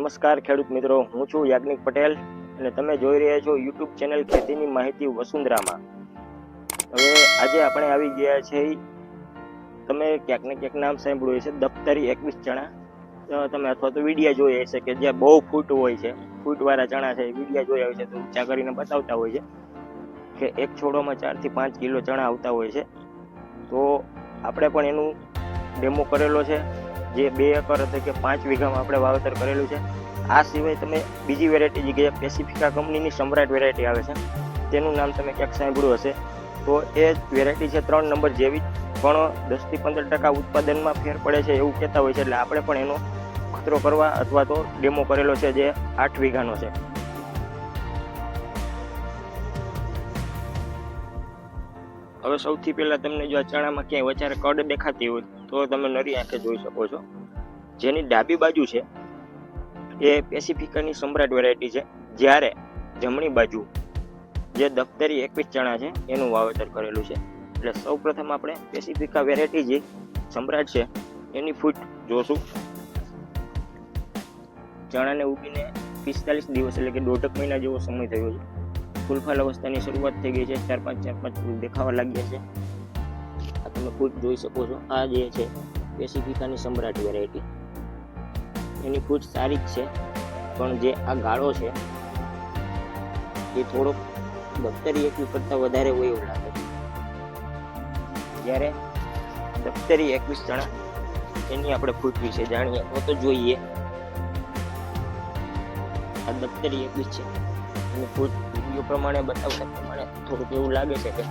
નમસ્કાર ખેડૂત મિત્રો, હું છું યાજ્ઞિક પટેલ અને તમે જોઈ રહ્યા છો યુટ્યુબ ચેનલ ખેતીની માહિતી વસુંધરામાં. હવે આજે આપણે આવી ગયા છે, તમે ક્યાંક ને ક્યાંક નામ સાંભળ્યું હશે દફતરી 21 ચણા. તમે અથવા તો વિડીયા જોઈ હશે કે જ્યાં બહુ ફૂટ હોય છે, ફૂટવાળા ચણા છે, વિડીયા જોયા હોય છે તો ઊંચા કરીને બતાવતા હોય છે કે એક છોડોમાં 4 થી 5 કિલો ચણા આવતા હોય છે. તો આપણે પણ એનું ડેમો કરેલો છે, જે 2 એકર એટલે કે 5 વીઘામાં આપણે વાવેતર કરેલું છે. આ સિવાય તમે બીજી વેરાયટી જે પેસિફિકા કંપનીની સમ્રાટ વેરાયટી આવે છે, તેનું નામ તમે ક્યાંક સાંભળ્યું હશે. તો એ વેરાયટી છે 3 નંબર જેવી, પણ 10 થી 15% ઉત્પાદનમાં ફેર પડે છે એવું કહેતા હોય છે. એટલે આપણે પણ એનો ખતરો કરવા અથવા તો ડેમો કરેલો છે, જે 8 વીઘાનો છે. હવે સૌથી પહેલા તમને જો આ ચણામાં ક્યાંય વધારે કડ દેખાતી હોય તો તમે નરી આંખે જોઈ શકો છો. જેની ડાબી બાજુ છે એ પેસિફિકાની સમ્રાટ વેરાયટી છે, જ્યારે જમણી બાજુ જે દફતરી 21 ચણા છે એનું વાવેતર કરેલું છે. એટલે સૌપ્રથમ આપણે પેસિફિકા વેરાયટી જે સમ્રાટ છે એની ફૂટ જોશું. ચણાને ઉગીને 45 દિવસ એટલે કે 1.5 મહિના જેવો સમય થયો છે. ફૂલફાલ અવસ્થાની શરૂઆત થઈ ગઈ છે, 4-5 ફૂલ દેખાવા લાગ્યા છે. આ તમે ફૂટ જોઈ શકો છો. આ જે છે પેસિફિકાની સમ્રાટ વેરાયટી, એની ફૂટ સારી જ છે, પણ જે આ ગાળો છે એ થોડોક દફતરી 21 કરતાં વધારે હોય એવું લાગે છે. જ્યારે દફતરી 21 ચણા એની આપણે ફૂટ વિશે જાણીએ તો જોઈએ. આ દફતરી 21 છે, એની ફૂટ વિડીયો પ્રમાણે બતાવતા પ્રમાણે થોડુંક એવું લાગે છે કે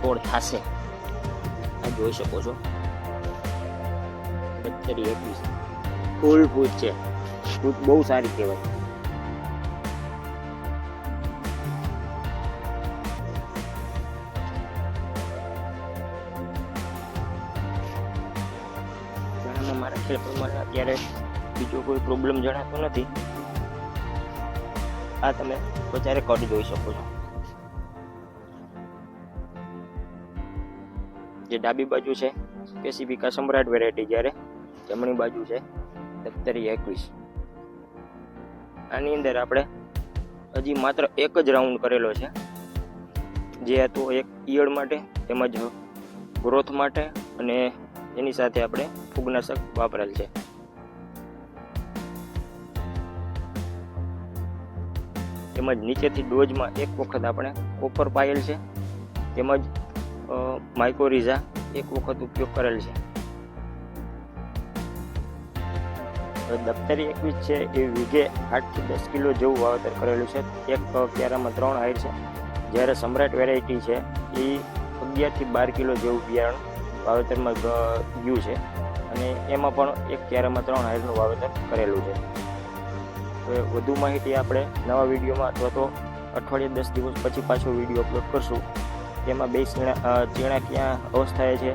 છોડ થશે. આ જોઈ શકો છો દફતરી 21 ફૂલ ફૂટ છે. ફૂટ બહુ સારી કહેવાય. ચણામાં મારા ખ્યાલ પ્રમાણે અત્યારે બીજો કોઈ પ્રોબ્લેમ જણાતો નથી. આ તમે વધારે કડ જોઈ શકો છો. જે ડાબી બાજુ છે પેસિફિકા સમ્રાટ વેરાયટી, જ્યારે જમણી બાજુ છે દફતરી 21. આની અંદર આપણે હજી માત્ર એક જ રાઉન્ડ કરેલો છે, જે હતો એક ઈયળ માટે તેમજ ગ્રોથ માટે, અને એની સાથે આપણે ફૂગનાશક વાપરેલ છે. તેમજ નીચેથી ડોઝમાં એક વખત આપણે કોપર પાયેલ છે, તેમજ માઇકોરીઝા એક વખત ઉપયોગ કરેલ છે. દફતરી 21 છે એ વીઘે 8 થી 10 કિલો જેવું વાવેતર કરેલું છે. એક ક્યારામાં 3 હાઈર છે, જ્યારે સમ્રાટ વેરાયટી છે એ 11 થી 12 કિલો જેવું બિયારણ વાવેતરમાં ગયું છે, અને એમાં પણ એક ક્યારામાં 3 હાઈરનું વાવેતર કરેલું છે. હવે વધુ માહિતી આપણે નવા વિડીયોમાં અથવા તો અઠવાડિયે 10 દિવસ પછી પાછો વિડીયો અપલોડ કરશું. તેમાં 2 ચીણા ક્યાં અવસ્થાએ છે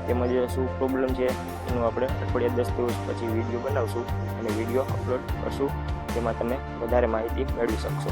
તેમજ શું પ્રોબ્લેમ છે એનું આપણે અઠવાડિયે 10 દિવસ પછી વિડીયો બનાવશું અને વિડીયો અપલોડ કરશું. તેમાં તમે વધારે માહિતી મેળવી શકશો.